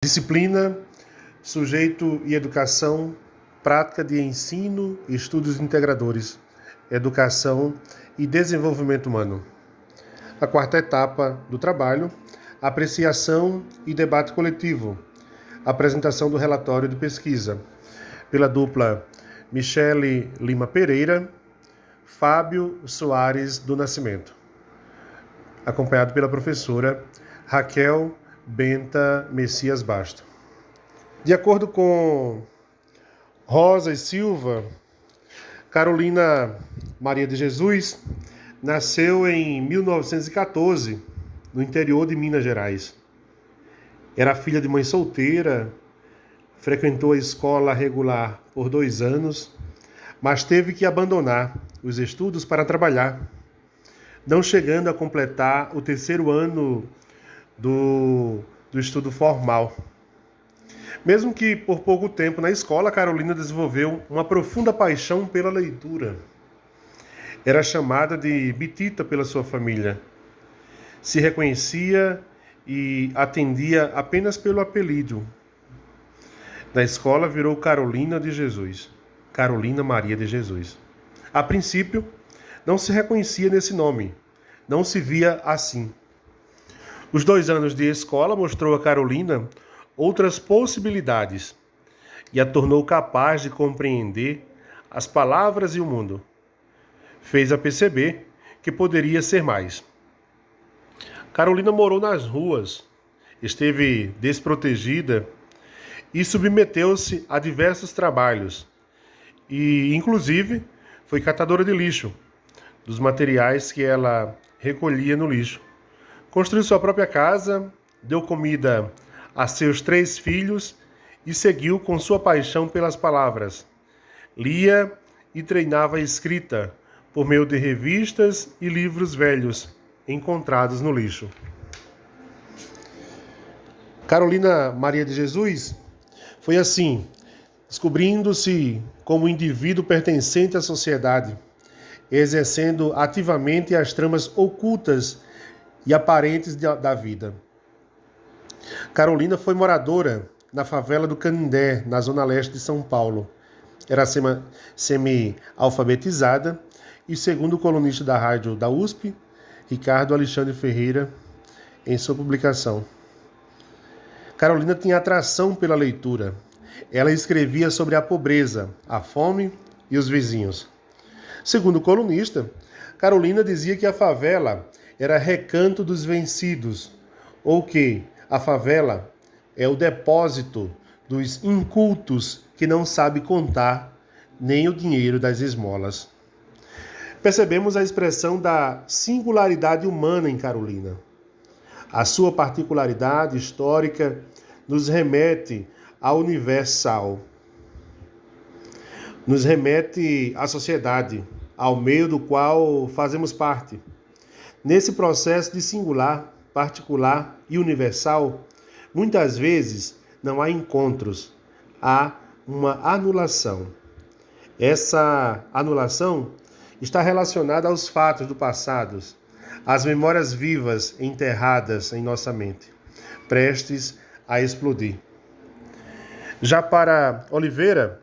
Disciplina, sujeito e educação, prática de ensino e estudos integradores, educação e desenvolvimento humano. A quarta etapa do trabalho, apreciação e debate coletivo, apresentação do relatório de pesquisa, pela dupla Michele Lima Pereira, Fábio Soares do Nascimento, acompanhado pela professora Raquel Benta Messias Basto. De acordo com Rosa e Silva, Carolina Maria de Jesus nasceu em 1914, no interior de Minas Gerais. Era filha de mãe solteira, frequentou a escola regular por 2 anos, mas teve que abandonar os estudos para trabalhar, não chegando a completar o 3º ano do estudo formal. Mesmo que por pouco tempo na escola, Carolina desenvolveu uma profunda paixão pela leitura. Era chamada de Bitita pela sua família. Se reconhecia e atendia apenas pelo apelido. Na escola virou Carolina de Jesus, Carolina Maria de Jesus. A princípio, não se reconhecia nesse nome, não se via assim. Os 2 anos de escola mostrou a Carolina outras possibilidades e a tornou capaz de compreender as palavras e o mundo. Fez-a perceber que poderia ser mais. Carolina morou nas ruas, esteve desprotegida e submeteu-se a diversos trabalhos e, inclusive, foi catadora de lixo, dos materiais que ela recolhia no lixo. Construiu sua própria casa, deu comida a seus 3 filhos e seguiu com sua paixão pelas palavras. Lia e treinava a escrita por meio de revistas e livros velhos encontrados no lixo. Carolina Maria de Jesus foi assim, descobrindo-se como indivíduo pertencente à sociedade, exercendo ativamente as tramas ocultas e aparentes da vida. Carolina foi moradora na favela do Canindé, na zona leste de São Paulo. Era semi-alfabetizada e, segundo o colunista da rádio da USP, Ricardo Alexandre Ferreira, em sua publicação. Carolina tinha atração pela leitura. Ela escrevia sobre a pobreza, a fome e os vizinhos. Segundo o colunista, Carolina dizia que a favela era recanto dos vencidos, ou que a favela é o depósito dos incultos que não sabe contar nem o dinheiro das esmolas. Percebemos a expressão da singularidade humana em Carolina. A sua particularidade histórica nos remete ao universal, nos remete à sociedade, ao meio do qual fazemos parte. Nesse processo de singular, particular e universal, muitas vezes não há encontros, há uma anulação. Essa anulação está relacionada aos fatos do passado, às memórias vivas enterradas em nossa mente, prestes a explodir. Já para Oliveira,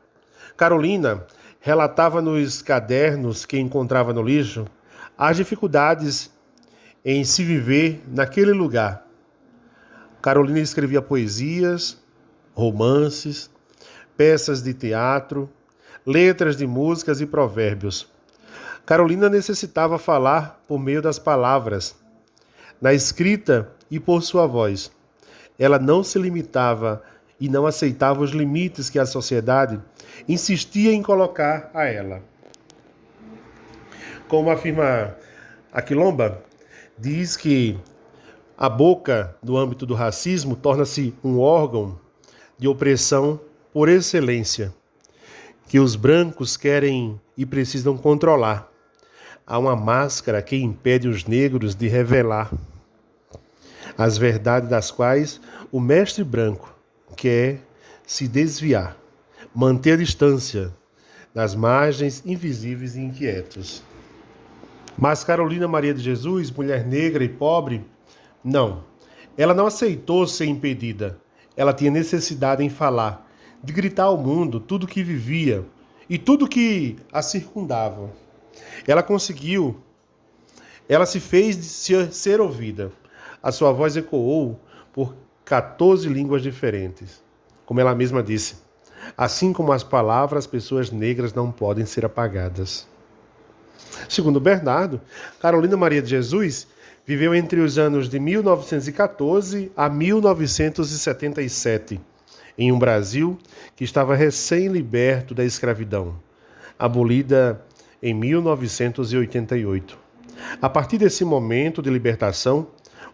Carolina relatava nos cadernos que encontrava no lixo as dificuldades em se viver naquele lugar. Carolina escrevia poesias, romances, peças de teatro, letras de músicas e provérbios. Carolina necessitava falar por meio das palavras, na escrita e por sua voz. Ela não se limitava e não aceitava os limites que a sociedade insistia em colocar a ela. Como afirma a Quilomba, diz que a boca, no âmbito do racismo, torna-se um órgão de opressão por excelência, que os brancos querem e precisam controlar. Há uma máscara que impede os negros de revelar as verdades das quais o mestre branco quer se desviar, manter a distância das margens invisíveis e inquietos. Mas Carolina Maria de Jesus, mulher negra e pobre, não. Ela não aceitou ser impedida. Ela tinha necessidade em falar, de gritar ao mundo tudo o que vivia e tudo que a circundava. Ela conseguiu, ela se fez ser ouvida. A sua voz ecoou por 14 línguas diferentes. Como ela mesma disse, assim como as palavras, as pessoas negras não podem ser apagadas. Segundo Bernardo, Carolina Maria de Jesus viveu entre os anos de 1914 a 1977, em um Brasil que estava recém-liberto da escravidão, abolida em 1988. A partir desse momento de libertação,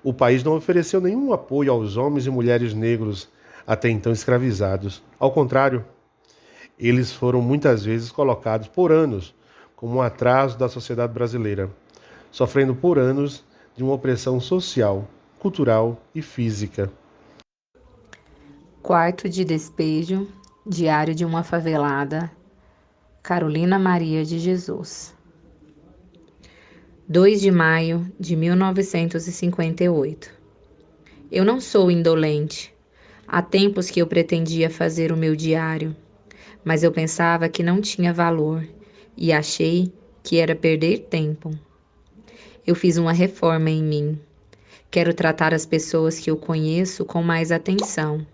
o país não ofereceu nenhum apoio aos homens e mulheres negros até então escravizados. Ao contrário, eles foram muitas vezes colocados por anos como um atraso da sociedade brasileira, sofrendo por anos de uma opressão social, cultural e física. Quarto de despejo, diário de uma favelada, Carolina Maria de Jesus. 2 de maio de 1958. Eu não sou indolente. Há tempos que eu pretendia fazer o meu diário, mas eu pensava que não tinha valor e achei que era perder tempo. Eu fiz uma reforma em mim. Quero tratar as pessoas que eu conheço com mais atenção.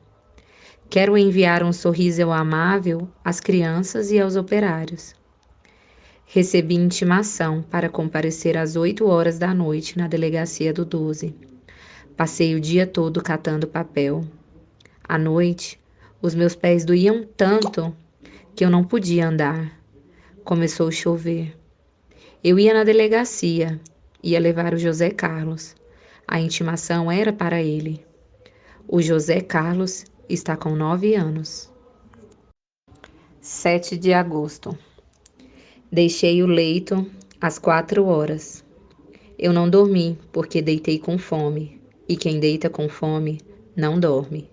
Quero enviar um sorriso amável às crianças e aos operários. Recebi intimação para comparecer às 8 horas da noite na delegacia do 12. Passei o dia todo catando papel. À noite, os meus pés doíam tanto que eu não podia andar. Começou a chover. Eu ia na delegacia, ia levar o José Carlos. A intimação era para ele. O José Carlos está com 9 anos. 7 de agosto. Deixei o leito às 4 horas. Eu não dormi porque deitei com fome, e quem deita com fome não dorme.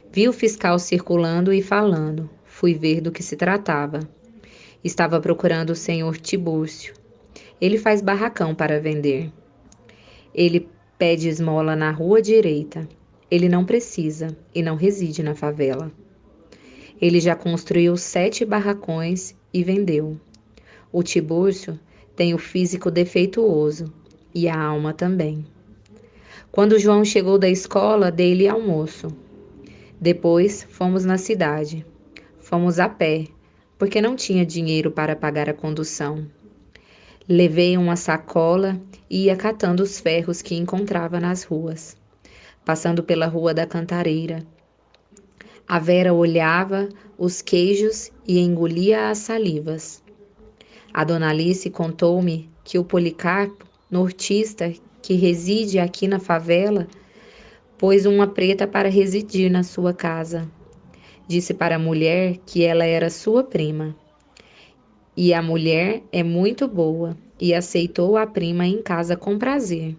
Vi o fiscal circulando e falando. Fui ver do que se tratava. Estava procurando o senhor Tibúrcio. Ele faz barracão para vender. Ele pede esmola na rua direita. Ele não precisa e não reside na favela. Ele já construiu 7 barracões e vendeu. O Tibúrcio tem o físico defeituoso e a alma também. Quando João chegou da escola, dei-lhe almoço. Depois fomos na cidade. Fomos a pé, porque não tinha dinheiro para pagar a condução. Levei uma sacola e ia catando os ferros que encontrava nas ruas. Passando pela Rua da Cantareira. A Vera olhava os queijos e engolia as salivas. A dona Alice contou-me que o Policarpo, nortista que reside aqui na favela, pôs uma preta para residir na sua casa. Disse para a mulher que ela era sua prima. E a mulher é muito boa e aceitou a prima em casa com prazer.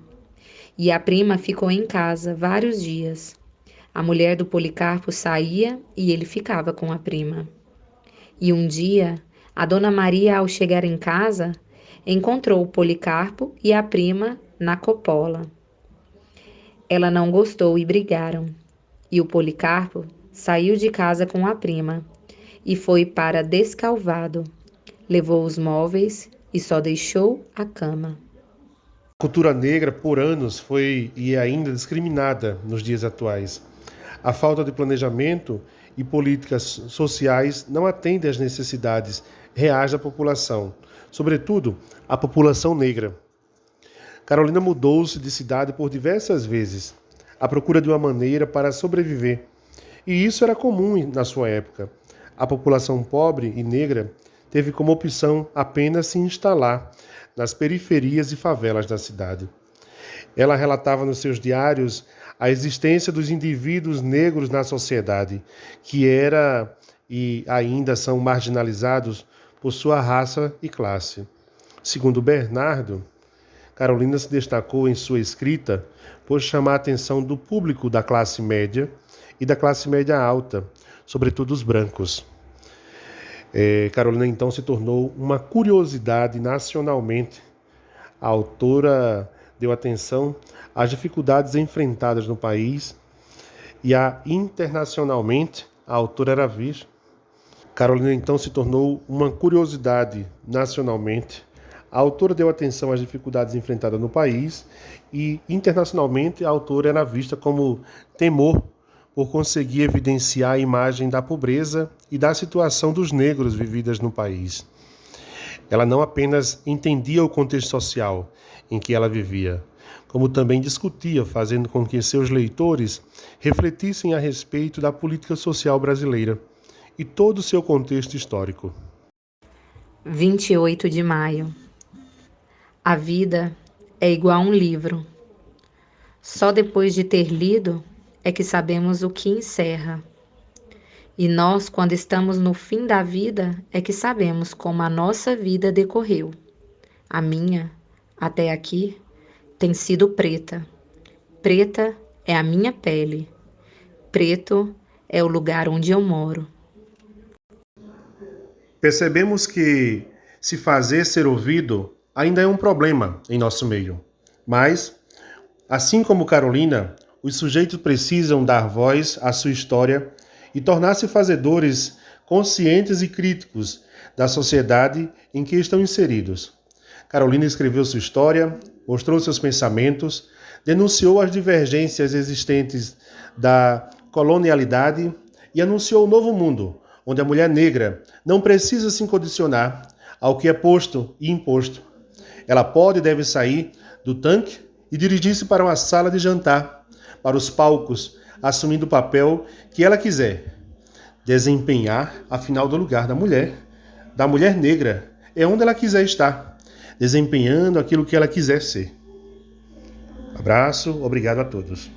E a prima ficou em casa vários dias. A mulher do Policarpo saía e ele ficava com a prima. E um dia, a dona Maria, ao chegar em casa, encontrou o Policarpo e a prima na copola. Ela não gostou e brigaram. E o Policarpo saiu de casa com a prima e foi para Descalvado. Levou os móveis e só deixou a cama. A cultura negra, por anos, foi e é ainda discriminada nos dias atuais. A falta de planejamento e políticas sociais não atendem às necessidades reais da população, sobretudo a população negra. Carolina mudou-se de cidade por diversas vezes, à procura de uma maneira para sobreviver. E isso era comum na sua época. A população pobre e negra teve como opção apenas se instalar nas periferias e favelas da cidade. Ela relatava nos seus diários a existência dos indivíduos negros na sociedade, que era e ainda são marginalizados por sua raça e classe. Segundo Bernardo, Carolina se destacou em sua escrita por chamar a atenção do público da classe média e da classe média alta, sobretudo os brancos. Carolina então se tornou uma curiosidade nacionalmente. A autora deu atenção às dificuldades enfrentadas no país e internacionalmente a autora era vista. Carolina então se tornou uma curiosidade nacionalmente. A autora deu atenção às dificuldades enfrentadas no país e internacionalmente a autora era vista como temor por conseguir evidenciar a imagem da pobreza e da situação dos negros vividas no país. Ela não apenas entendia o contexto social em que ela vivia, como também discutia, fazendo com que seus leitores refletissem a respeito da política social brasileira e todo o seu contexto histórico. 28 de maio. A vida é igual a um livro. Só depois de ter lido é que sabemos o que encerra. E nós, quando estamos no fim da vida, é que sabemos como a nossa vida decorreu. A minha, até aqui, tem sido preta. Preta é a minha pele. Preto é o lugar onde eu moro. Percebemos que se fazer ser ouvido ainda é um problema em nosso meio. Mas, assim como Carolina, os sujeitos precisam dar voz à sua história e tornar-se fazedores conscientes e críticos da sociedade em que estão inseridos. Carolina escreveu sua história, mostrou seus pensamentos, denunciou as divergências existentes da colonialidade e anunciou o novo mundo, onde a mulher negra não precisa se condicionar ao que é posto e imposto. Ela pode e deve sair do tanque e dirigir-se para uma sala de jantar, para os palcos, assumindo o papel que ela quiser. Desempenhar, afinal, do lugar da mulher negra, é onde ela quiser estar, desempenhando aquilo que ela quiser ser. Abraço, obrigado a todos.